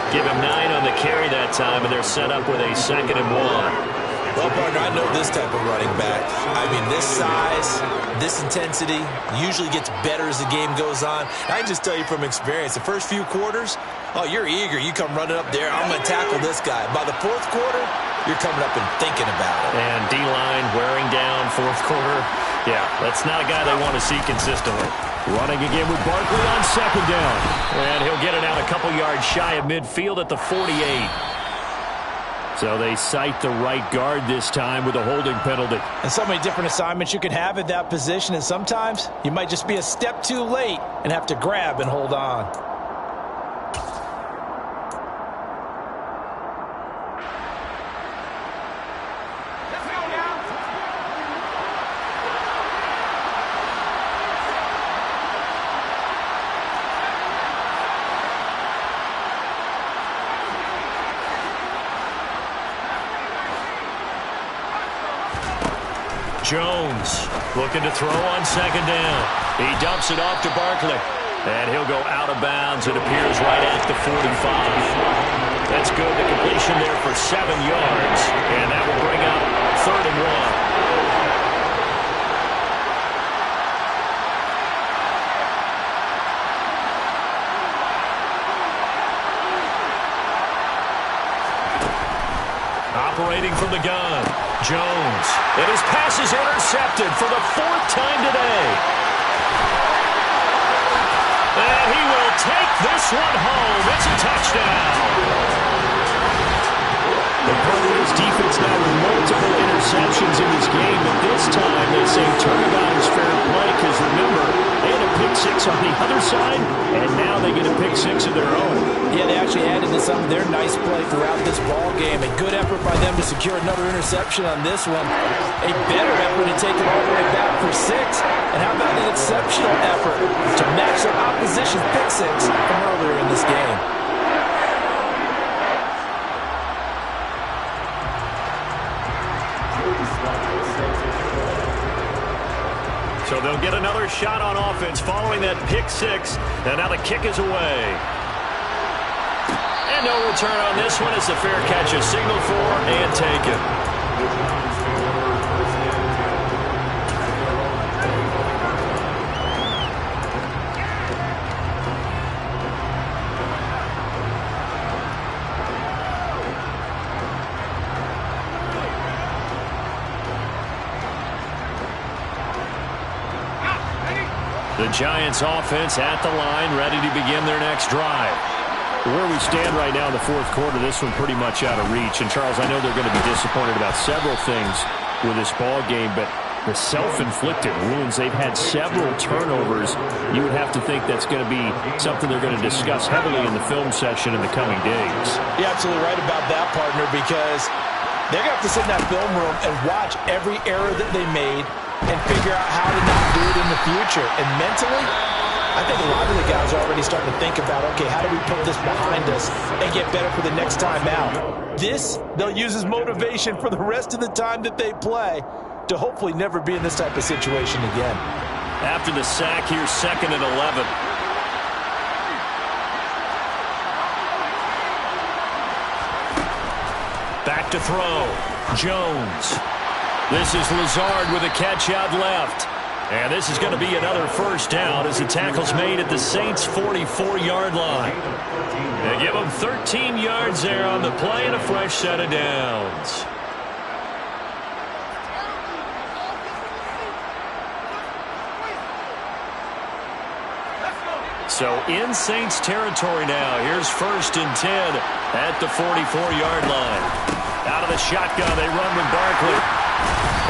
Give him 9 on the carry that time, and they're set up with a 2nd and 1. Well, partner, I know this type of running back. I mean, this size, this intensity usually gets better as the game goes on. I can just tell you from experience, the first few quarters, oh, you're eager. You come running up there. I'm going to tackle this guy. By the 4th quarter, you're coming up and thinking about it. And D-line wearing down 4th quarter. Yeah, that's not a guy they want to see consistently. Running again with Barkley on 2nd down. And he'll get it out a couple yards shy of midfield at the 48. So they cite the right guard this time with a holding penalty. And so many different assignments you can have at that position, and sometimes you might just be a step too late and have to grab and hold on. Jones looking to throw on 2nd down. He dumps it off to Barkley. And he'll go out of bounds. It appears right at the 45. That's good. The completion there for 7 yards. And that will bring up 3rd and 1. Operating from the gun, Jones. And his pass is intercepted for the 4th time today. And he will take this one home. It's a touchdown. The Cardinals defense now with multiple interceptions in this game, but this time they say turnabout is fair play because remember, they had a pick 6 on the other side, and now they get a pick 6 of their own. Yeah, they actually added to some of their nice play throughout this ball game. A good effort by them to secure another interception on this one. A better effort to take it all the way back for 6. And how about an exceptional effort to match their opposition's pick 6 from earlier in this game. So they'll get another shot on offense following that pick 6. And now the kick is away. And no return on this one as the fair catch is signaled for and taken. Giants offense at the line, ready to begin their next drive. Where we stand right now in the fourth quarter, this one pretty much out of reach. And, Charles, I know they're going to be disappointed about several things with this ball game, but the self-inflicted wounds, they've had several turnovers. You would have to think that's going to be something they're going to discuss heavily in the film session in the coming days. You're absolutely right about that, partner, because they're going to have to sit in that film room and watch every error that they made and figure out how to not do it in the future. And mentally, I think a lot of the guys are already starting to think about, okay, how do we put this behind us and get better for the next time out? This, they'll use as motivation for the rest of the time that they play to hopefully never be in this type of situation again. After the sack, here's 2nd and 11. Back to throw. Jones. This is Lazard with a catch out left. And this is going to be another first down as the tackle's made at the Saints' 44-yard line. They give them 13 yards there on the play and a fresh set of downs. So in Saints territory now. Here's 1st and 10 at the 44-yard line. Out of the shotgun, they run with Barkley.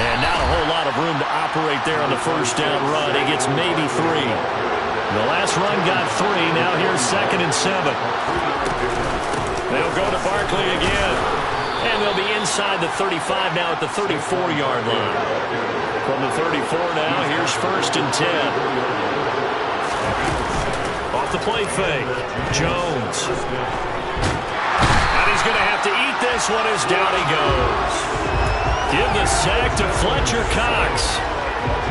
And not a whole lot of room to operate there on the first down run. He gets maybe 3. The last run got 3. Now here's 2nd and 7. They'll go to Barkley again. And they'll be inside the 35 now at the 34-yard line. From the 34 now, here's 1st and 10. Off the play fake. Jones. And he's going to have to eat this one as down he goes. Give the sack to Fletcher Cox.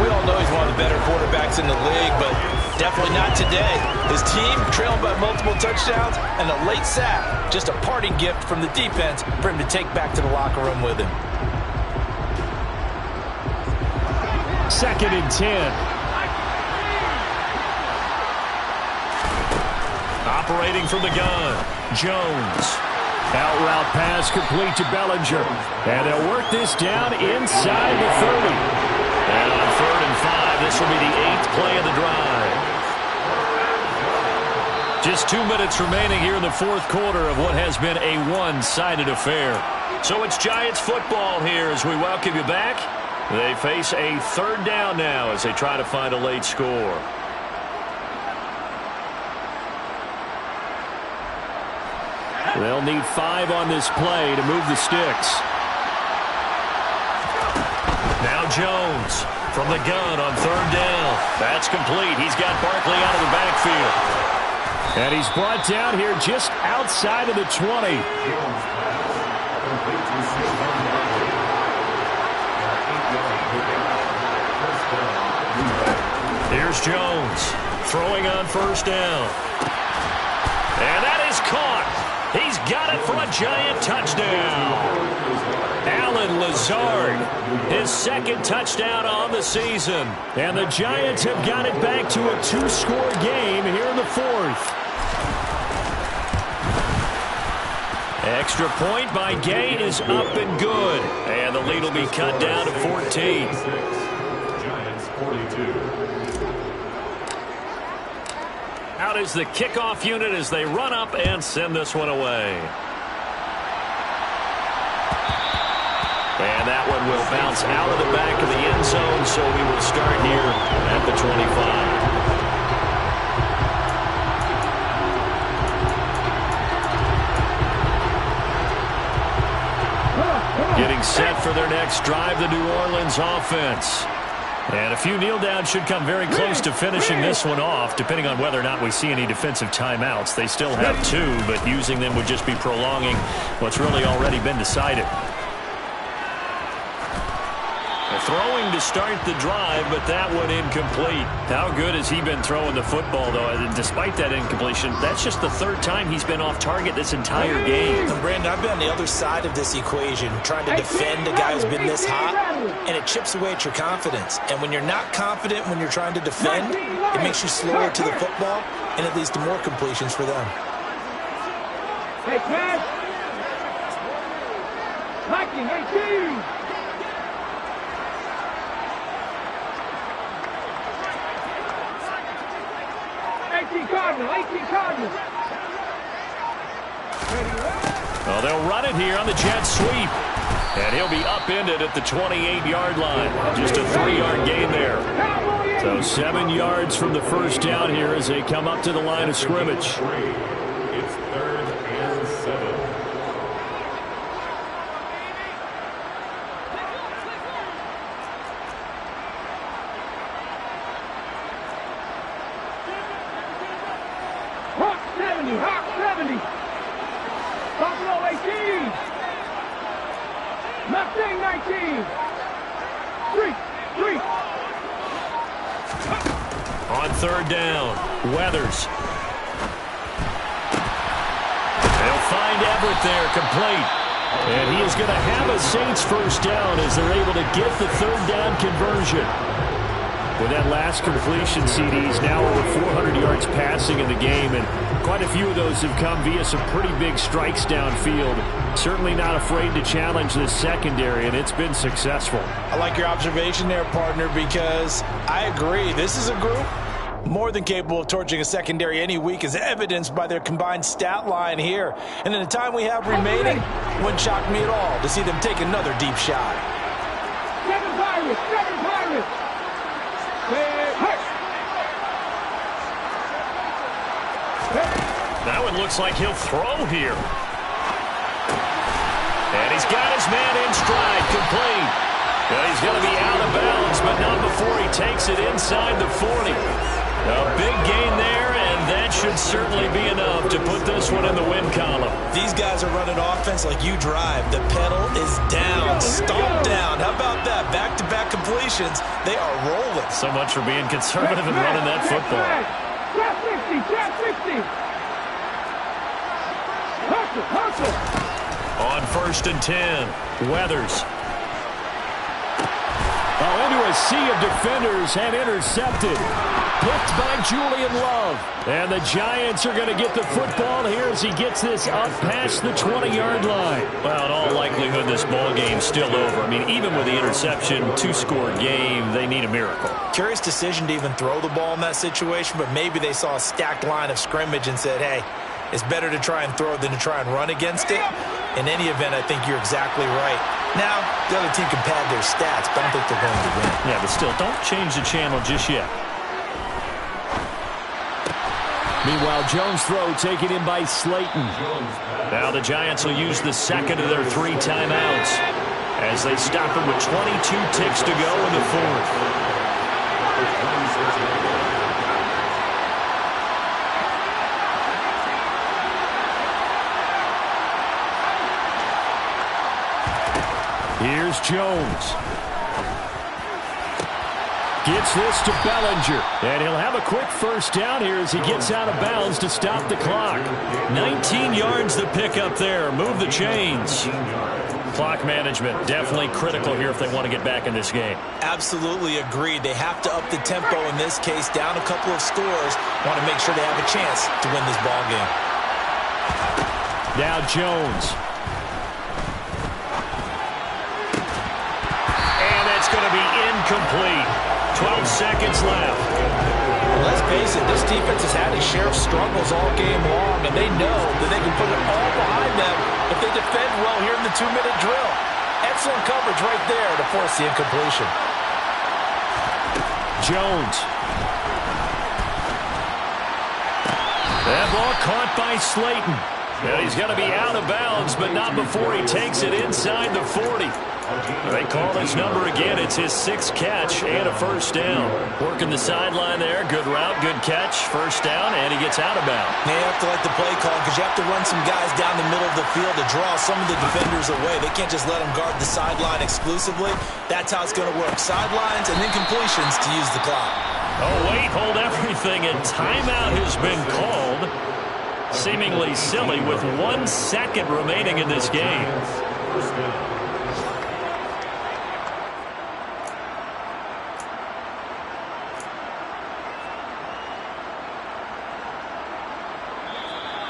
We all know he's one of the better quarterbacks in the league, but definitely not today. His team trailing by multiple touchdowns and a late sack. Just a parting gift from the defense for him to take back to the locker room with him. 2nd and 10. Operating from the gun, Jones. Out route pass complete to Bellinger. And they'll work this down inside the 30. And on 3rd and 5, this will be the 8th play of the drive. Just 2 minutes remaining here in the fourth quarter of what has been a one-sided affair. So it's Giants football here as we welcome you back. They face a 3rd down now as they try to find a late score. They'll need 5 on this play to move the sticks. Now Jones from the gun on 3rd down. That's complete. He's got Barkley out of the backfield. And he's brought down here just outside of the 20. Here's Jones throwing on 1st down. And that is caught. He's got it for a Giant touchdown. Allen Lazard, his 2nd touchdown on the season. And the Giants have got it back to a 2-score game here in the 4th. Extra point by Gay is up and good. And the lead will be cut down to 14. Giants 42. Out is the kickoff unit as they run up and send this one away. And that one will bounce out of the back of the end zone, so we will start here at the 25. Getting set for their next drive, the New Orleans offense. And a few kneel downs should come very close to finishing this one off, depending on whether or not we see any defensive timeouts. They still have 2, but using them would just be prolonging what's really already been decided. Throwing to start the drive, but that one incomplete. How good has he been throwing the football, though? Despite that incompletion, that's just the 3rd time he's been off target this entire game. And Brandon, I've been on the other side of this equation, trying to defend a guy who's been this hot, and it chips away at your confidence. And when you're not confident when you're trying to defend, it makes you slower to the football, and it leads to more completions for them. Hey, catch! Liking 18! 18 Cardinal, 18 Cardinal. Well, they'll run it here on the jet sweep. And he'll be upended at the 28-yard line. Just a 3-yard gain there. So 7 yards from the first down here as they come up to the line of scrimmage. It's 3rd and 7. Hawk 70, Hawk 70. Buffalo 18. Mustang 19. 3. On 3rd down, Weathers. They'll find Everett there, complete. And he is going to have a Saints first down as they're able to get the 3rd down conversion. With that last completion, CD's now over 400 yards passing in the game, and quite a few of those have come via some pretty big strikes downfield. Certainly not afraid to challenge this secondary, and it's been successful. I like your observation there, partner, because I agree. This is a group more than capable of torching a secondary any week, as evidenced by their combined stat line here. And in the time we have remaining, wouldn't shock me at all to see them take another deep shot. 7 Pirates, 7 Pirates. That one looks like he'll throw here. And he's got his man in stride, complete. And he's going to be out of bounds, but not before he takes it inside the 40. A big gain there, and that should certainly be enough to put this one in the win column. These guys are running offense like you drive. The pedal is down, stomp down. How about that? Back-to-back completions. They are rolling. So much for being conservative and running that football. Trap 60, trap 60. Hustle. On 1st and 10, Weathers. Oh, into a sea of defenders and intercepted. Picked by Julian Love. And the Giants are going to get the football here as he gets this up past the 20-yard line. Well, in all likelihood, this ball game's still over. I mean, even with the interception, 2-score game, they need a miracle. Curious decision to even throw the ball in that situation, but maybe they saw a stacked line of scrimmage and said, hey, it's better to try and throw than to try and run against it. In any event, I think you're exactly right. Now, the other team can pad their stats, but I don't think they're going to win. Yeah, but still, don't change the channel just yet. Meanwhile, Jones' throw taken in by Slayton. Now the Giants will use the second of their 3 timeouts as they stop it with 22 ticks to go in the 4th. Here's Jones. Gets this to Bellinger. And he'll have a quick first down here as he gets out of bounds to stop the clock. 19 yards to pick up there. Move the chains. Clock management definitely critical here if they want to get back in this game. Absolutely agreed. They have to up the tempo in this case, down a couple of scores. Want to make sure they have a chance to win this ball game. Now Jones. Going to be incomplete. 12 seconds left. Let's face it, this defense has had its share of struggles all game long, and they know that they can put it all behind them if they defend well here in the 2-minute drill. Excellent coverage right there to force the incompletion. Jones. That ball caught by Slayton. And he's going to be out of bounds, but not before he takes it inside the 40. They call his number again. It's his 6th catch and a first down. Working the sideline there. Good route, good catch. First down, and he gets out of bounds. You have to like the play call because you have to run some guys down the middle of the field to draw some of the defenders away. They can't just let them guard the sideline exclusively. That's how it's going to work. Sidelines and then completions to use the clock. Oh, wait, hold everything. And timeout has been called. Seemingly silly with 1 second remaining in this game. First down.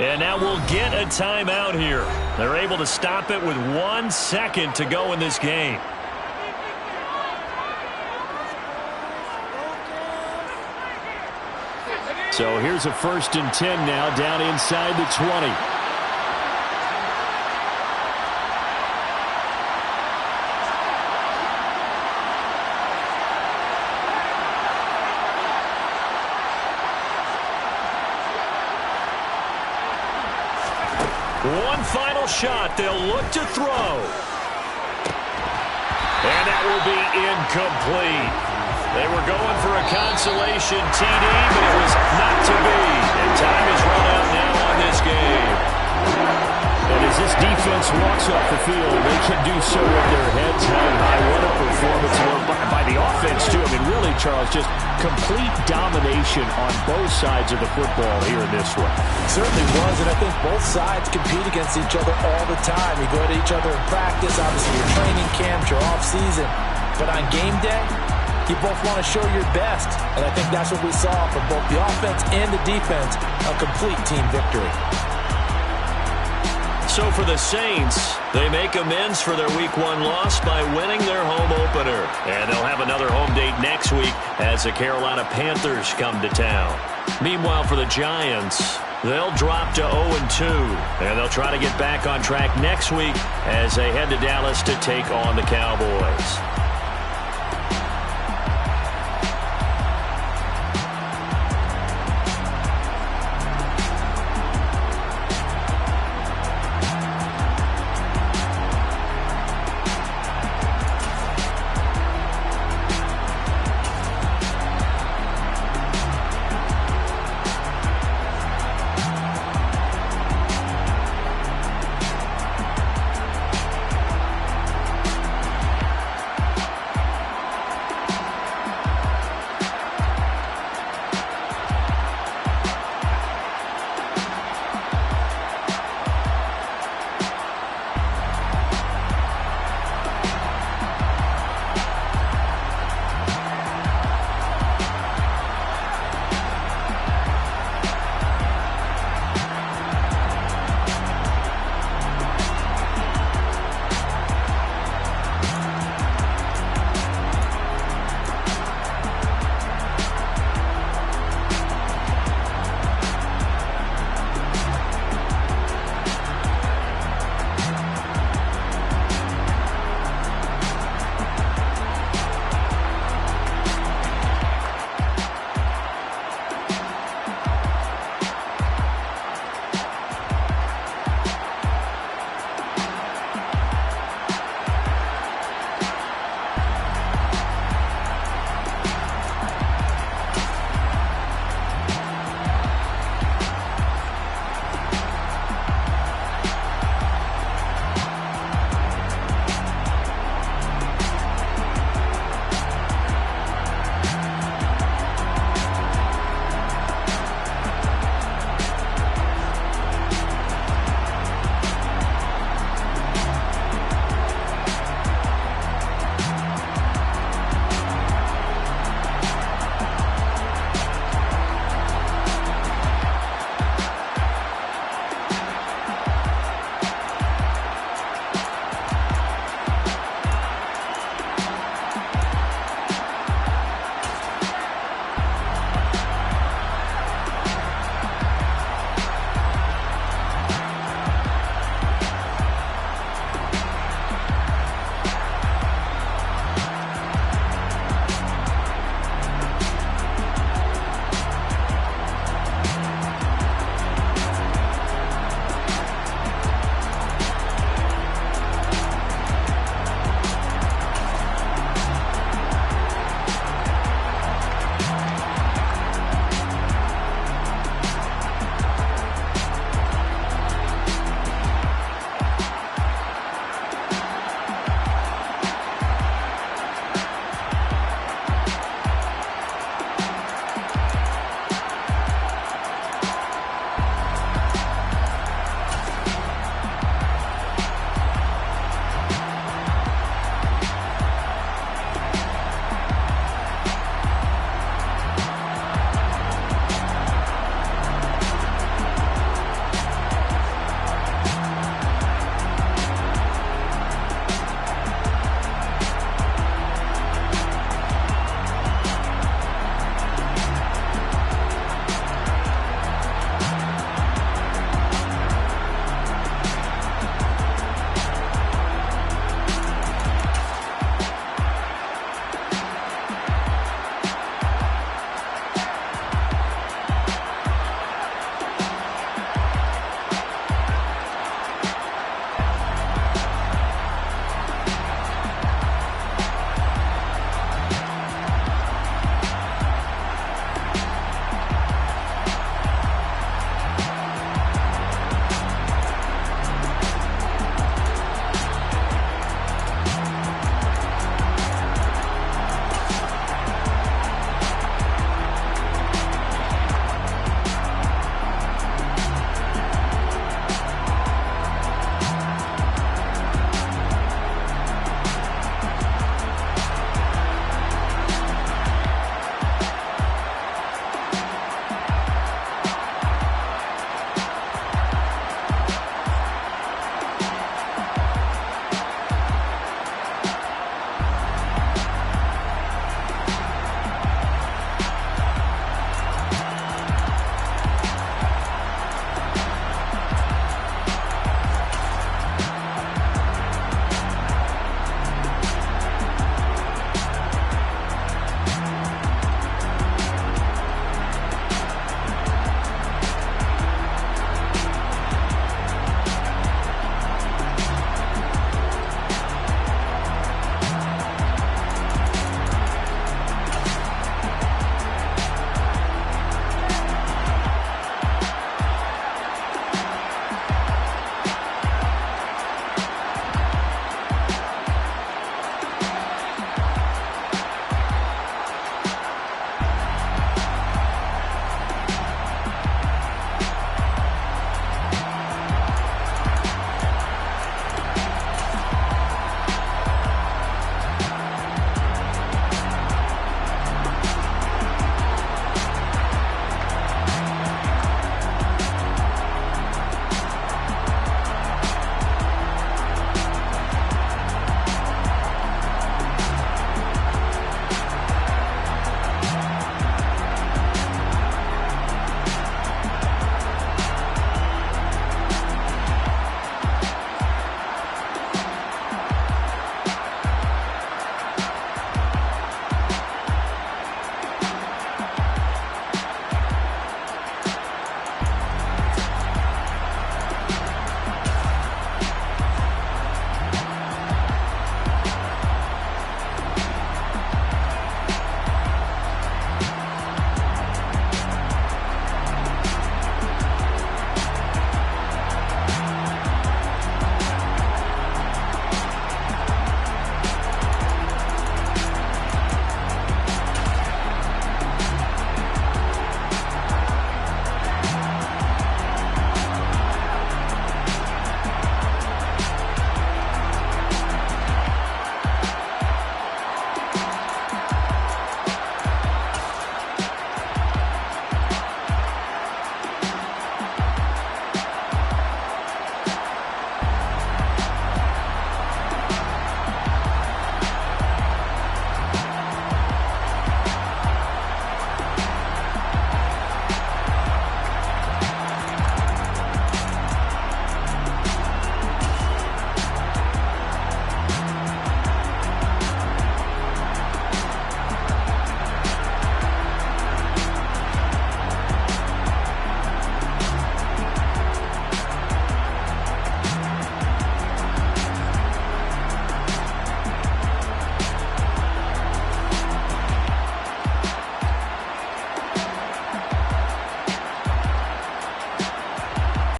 And now we'll get a timeout here. They're able to stop it with 1 second to go in this game. So here's a 1st and 10 now, down inside the 20. One final shot. They'll look to throw. And that will be incomplete. They were going for a consolation TD, but it was not to be. And time is run out now on this game. And as this defense walks off the field, they can do so with their heads held high. What a performance by the offense, too. I mean, really, Charles, just complete domination on both sides of the football here in this one. Certainly was, and I think both sides compete against each other all the time. You go to each other in practice, obviously your training camps, your off-season. But on game day, you both want to show your best. And I think that's what we saw from both the offense and the defense, a complete team victory. So for the Saints, they make amends for their Week 1 loss by winning their home opener. And they'll have another home date next week as the Carolina Panthers come to town. Meanwhile, for the Giants, they'll drop to 0-2. And they'll try to get back on track next week as they head to Dallas to take on the Cowboys.